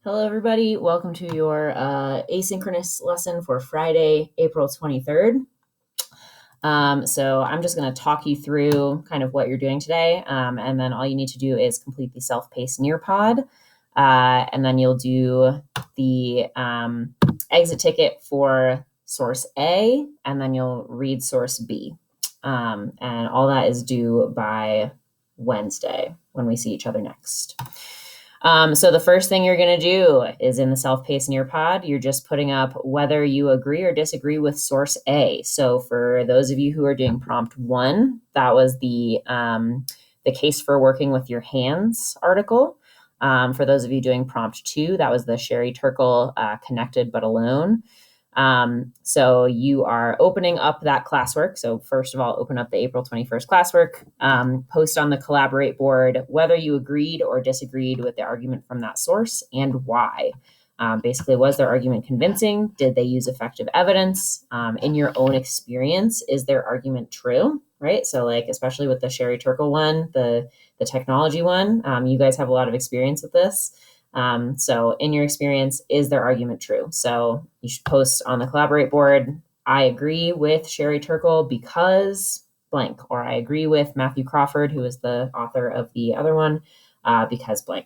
Hello, everybody. Welcome to your asynchronous lesson for Friday, April 23rd. So I'm just going to talk you through kind of what you're doing today, and then all you need to do is complete the self-paced Nearpod, and then you'll do the exit ticket for source A, and then you'll read source B. And all that is due by Wednesday when we see each other next. So the first thing you're going to do is in the self-paced Nearpod, you're just putting up whether you agree or disagree with source A. So for those of you who are doing prompt 1, that was the case for working with your hands article. For those of you doing prompt 2, that was the Sherry Turkle connected but alone. So you are opening up that classwork. So first of all, open up the April 21st classwork, post on the collaborate board whether you agreed or disagreed with the argument from that source and why. Basically, was their argument convincing? Did they use effective evidence? In your own experience, is their argument true? Right? So like, especially with the Sherry Turkle one, the technology one, you guys have a lot of experience with this. So in your experience, is their argument true? So you should post on the collaborate board, I agree with Sherry Turkle because blank, or I agree with Matthew Crawford, who is the author of the other one, because blank.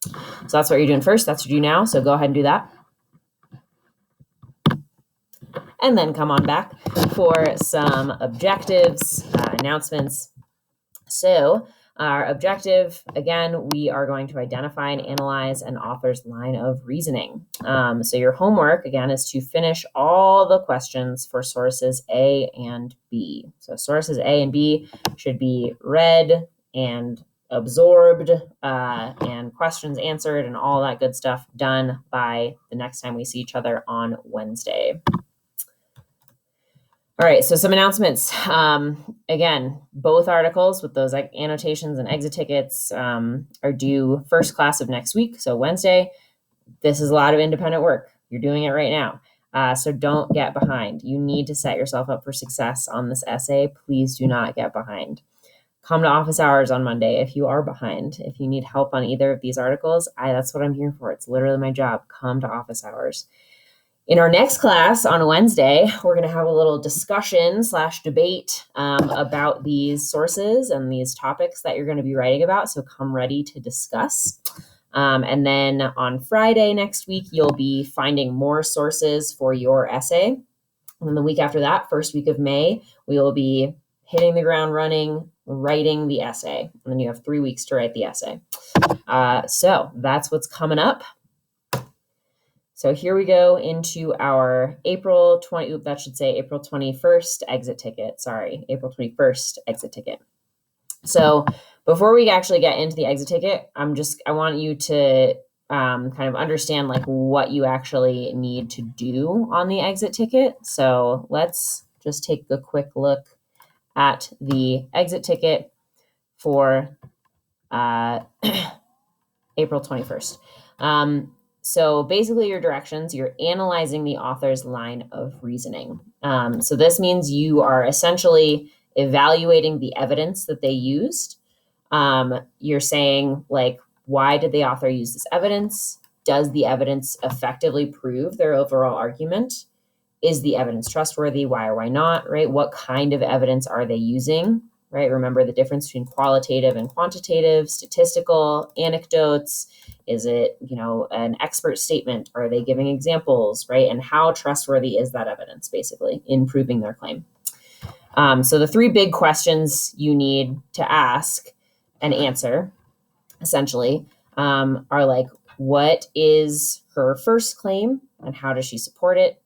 So that's what you're doing first. That's what you do now. So go ahead and do that. And then come on back for some objectives, announcements. So our objective, again, we are going to identify and analyze an author's line of reasoning. So your homework, again, is to finish all the questions for sources A and B. So sources A and B should be read and absorbed and questions answered and all that good stuff done by the next time we see each other on Wednesday. All right, so some announcements. Again, both articles with those annotations and exit tickets are due first class of next week, so Wednesday. This is a lot of independent work. You're doing it right now. So don't get behind. You need to set yourself up for success on this essay. Please do not get behind. Come to office hours on Monday if you are behind. If you need help on either of these articles, that's what I'm here for. It's literally my job. Come to office hours. In our next class on Wednesday, we're going to have a little discussion / debate about these sources and these topics that you're going to be writing about. So come ready to discuss. And then on Friday next week, you'll be finding more sources for your essay. And then the week after that, first week of May, we will be hitting the ground running, writing the essay. And then you have 3 weeks to write the essay. So that's what's coming up. So here we go into our April 21st exit ticket. Sorry, April 21st exit ticket. So before we actually get into the exit ticket, I want you to kind of understand like what you actually need to do on the exit ticket. So let's just take a quick look at the exit ticket for April 21st. So basically your directions, you're analyzing the author's line of reasoning. So this means you are essentially evaluating the evidence that they used. You're saying like, why did the author use this evidence? Does the evidence effectively prove their overall argument? Is the evidence trustworthy? Why or why not, right? What kind of evidence are they using, right? Remember the difference between qualitative and quantitative, statistical, anecdotes. Is it, an expert statement? Are they giving examples, right? And how trustworthy is that evidence, basically, in proving their claim? So the 3 big questions you need to ask and answer, essentially, are like, what is her first claim and how does she support it?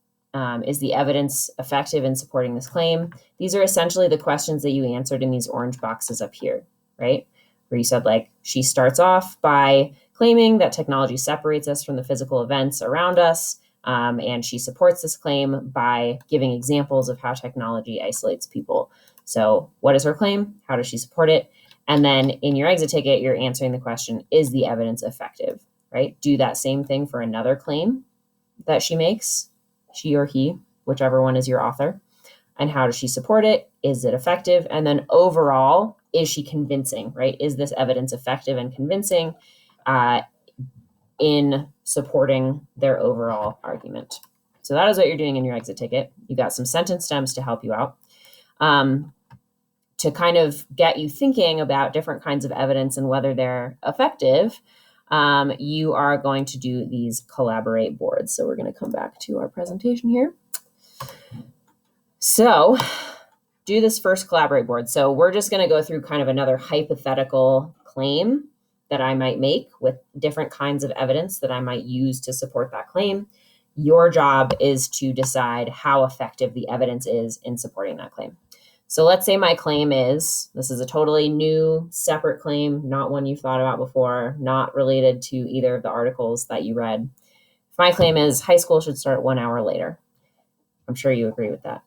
Is the evidence effective in supporting this claim? These are essentially the questions that you answered in these orange boxes up here, right? Where you said like, she starts off by claiming that technology separates us from the physical events around us. And she supports this claim by giving examples of how technology isolates people. So what is her claim? How does she support it? And then in your exit ticket, you're answering the question, is the evidence effective, right? Do that same thing for another claim that she makes, she or he, whichever one is your author. And how does she support it? Is it effective? And then overall, is she convincing, right? Is this evidence effective and convincing? in supporting their overall argument. So that is what you're doing in your exit ticket. You got some sentence stems to help you out, to kind of get you thinking about different kinds of evidence and whether they're effective. You are going to do these collaborate boards. So we're going to come back to our presentation here. So do this first collaborate board. So we're just going to go through kind of another hypothetical claim that I might make with different kinds of evidence that I might use to support that claim. Your job is to decide how effective the evidence is in supporting that claim. So let's say my claim is, this is a totally new, separate claim, not one you've thought about before, not related to either of the articles that you read. If my claim is high school should start 1 hour later, I'm sure you agree with that.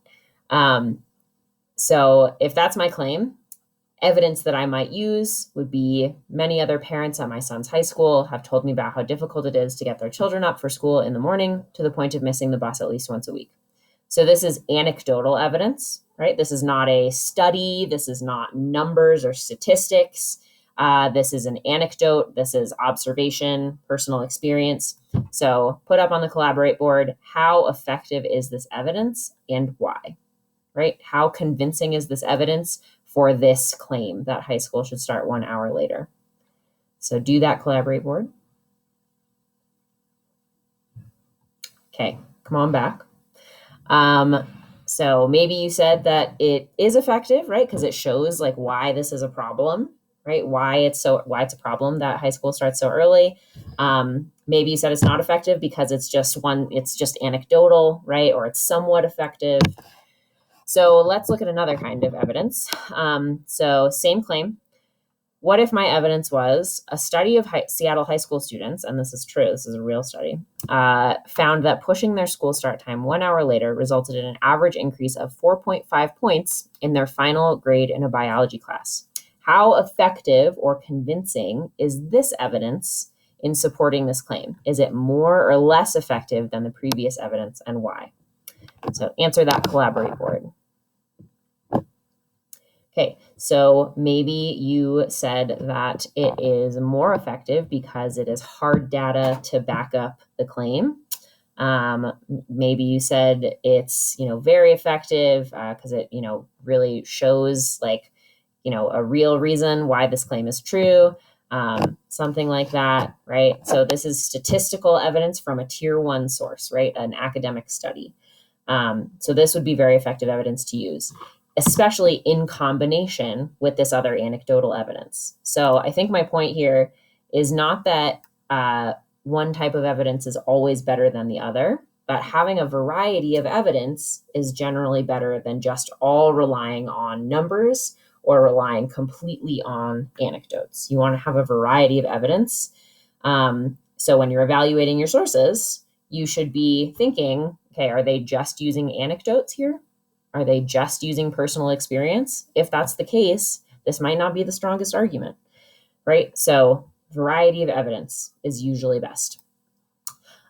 So if that's my claim, evidence that I might use would be many other parents at my son's high school have told me about how difficult it is to get their children up for school in the morning to the point of missing the bus at least once a week. So this is anecdotal evidence, right? This is not a study. This is not numbers or statistics. This is an anecdote. This is observation, personal experience. So put up on the collaborate board, how effective is this evidence and why, right? How convincing is this evidence for this claim that high school should start 1 hour later? So do that collaborate board. Okay, come on back. So maybe you said that it is effective, right? Because it shows like why this is a problem, right? Why it's a problem that high school starts so early. Maybe you said it's not effective because it's just anecdotal, right? Or it's somewhat effective. So let's look at another kind of evidence. So same claim. What if my evidence was a study of Seattle high school students, and this is true, this is a real study, found that pushing their school start time 1 hour later resulted in an average increase of 4.5 points in their final grade in a biology class. How effective or convincing is this evidence in supporting this claim? Is it more or less effective than the previous evidence, and why? So answer that collaborate board. Okay, so maybe you said that it is more effective because it is hard data to back up the claim. Maybe you said it's, very effective because it, really shows like, a real reason why this claim is true, something like that, right? So this is statistical evidence from a tier 1 source, right? An academic study. So this would be very effective evidence to use, especially in combination with this other anecdotal evidence. So I think my point here is not that one type of evidence is always better than the other, but having a variety of evidence is generally better than just all relying on numbers or relying completely on anecdotes. You want to have a variety of evidence. So when you're evaluating your sources, you should be thinking, okay, are they just using anecdotes here? Are they just using personal experience? If that's the case, this might not be the strongest argument, right? So variety of evidence is usually best.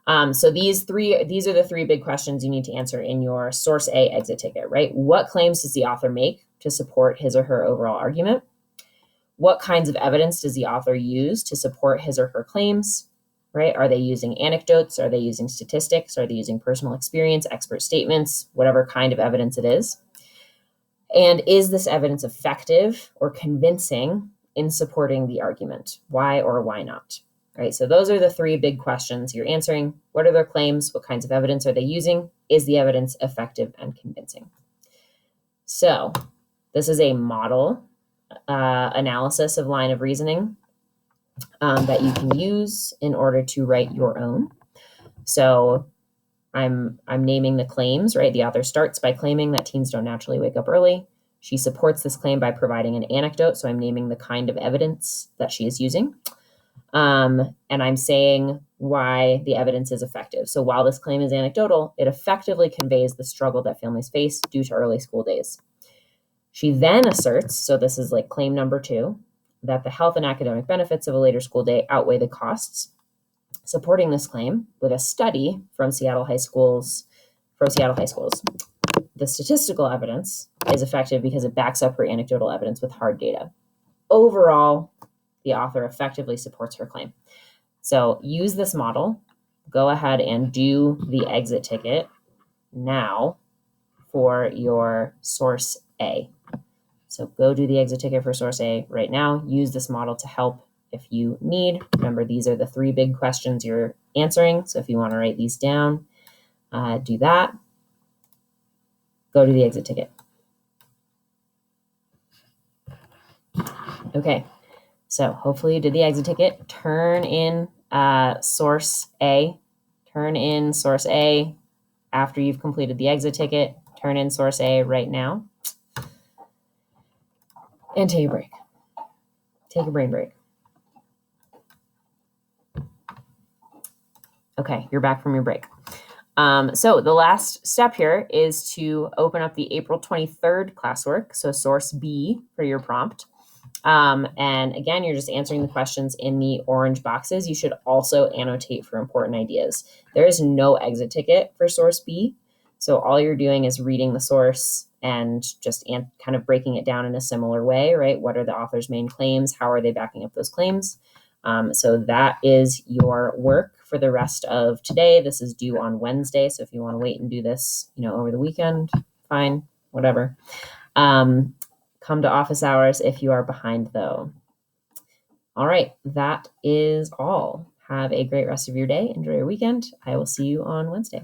So these are the 3 big questions you need to answer in your source A exit ticket, right? What claims does the author make to support his or her overall argument? What kinds of evidence does the author use to support his or her claims, right? Are they using anecdotes? Are they using statistics? Are they using personal experience, expert statements, whatever kind of evidence it is? And is this evidence effective or convincing in supporting the argument? Why or why not? Right, so those are the 3 big questions you're answering. What are their claims? What kinds of evidence are they using? Is the evidence effective and convincing? So this is a model analysis of line of reasoning that you can use in order to write your own. So I'm naming the claims, right? The author starts by claiming that teens don't naturally wake up early. She supports this claim by providing an anecdote. So I'm naming the kind of evidence that she is using. And I'm saying why the evidence is effective. So while this claim is anecdotal, it effectively conveys the struggle that families face due to early school days. She then asserts, so this is like claim number 2, that the health and academic benefits of a later school day outweigh the costs, supporting this claim with a study from Seattle high schools. The statistical evidence is effective because it backs up her anecdotal evidence with hard data. Overall, the author effectively supports her claim. So use this model. Go ahead and do the exit ticket now for your source A. So go do the exit ticket for source A right now. Use this model to help if you need. Remember, these are the 3 big questions you're answering. So if you want to write these down, do that. Go to the exit ticket. Okay, so hopefully you did the exit ticket. Turn in source A. Turn in source A after you've completed the exit ticket. Turn in source A right now. And take a break. Take a brain break. Okay, you're back from your break. So the last step here is to open up the April 23rd classwork, so source B for your prompt. And again, you're just answering the questions in the orange boxes. You should also annotate for important ideas. There is no exit ticket for source B. So all you're doing is reading the source and just kind of breaking it down in a similar way, right? What are the author's main claims? How are they backing up those claims? So that is your work for the rest of today. This is due on Wednesday. So if you want to wait and do this, over the weekend, fine, whatever. Come to office hours if you are behind, though. All right, that is all. Have a great rest of your day. Enjoy your weekend. I will see you on Wednesday.